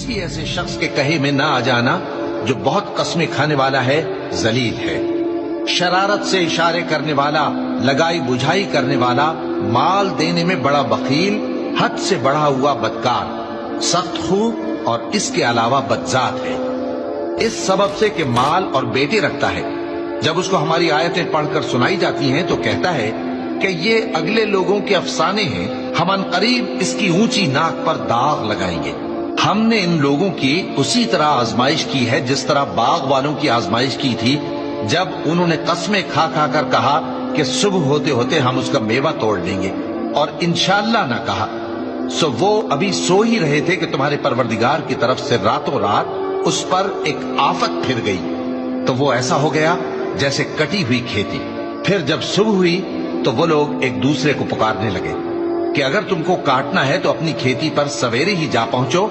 کسی ایسے شخص کے کہے میں نہ آ جانا جو بہت قسمیں کھانے والا ہے، ذلیل ہے، شرارت سے اشارے کرنے والا، لگائی بجھائی کرنے والا، مال دینے میں بڑا بخیل، حد سے بڑھا ہوا بدکار، سخت خو اور اس کے علاوہ بدذات ہے۔ اس سبب سے کہ مال اور بیٹے رکھتا ہے، جب اس کو ہماری آیتیں پڑھ کر سنائی جاتی ہیں تو کہتا ہے کہ یہ اگلے لوگوں کے افسانے ہیں، ہم عنقریب اس کی اونچی ناک پر داغ لگائیں گے۔ ہم نے ان لوگوں کی اسی طرح آزمائش کی ہے جس طرح باغ والوں کی آزمائش کی تھی، جب انہوں نے قسمیں کھا کھا کر کہا کہ صبح ہوتے ہوتے ہم اس کا میوہ توڑ لیں گے، اور انشاءاللہ نہ کہا، سو وہ ابھی سو ہی رہے تھے کہ تمہارے پروردگار کی طرف سے راتوں رات اس پر ایک آفت پھر گئی، تو وہ ایسا ہو گیا جیسے کٹی ہوئی کھیتی۔ پھر جب صبح ہوئی تو وہ لوگ ایک دوسرے کو پکارنے لگے کہ اگر تم کو کاٹنا ہے تو اپنی کھیتی پر سویرے ہی جا پہنچو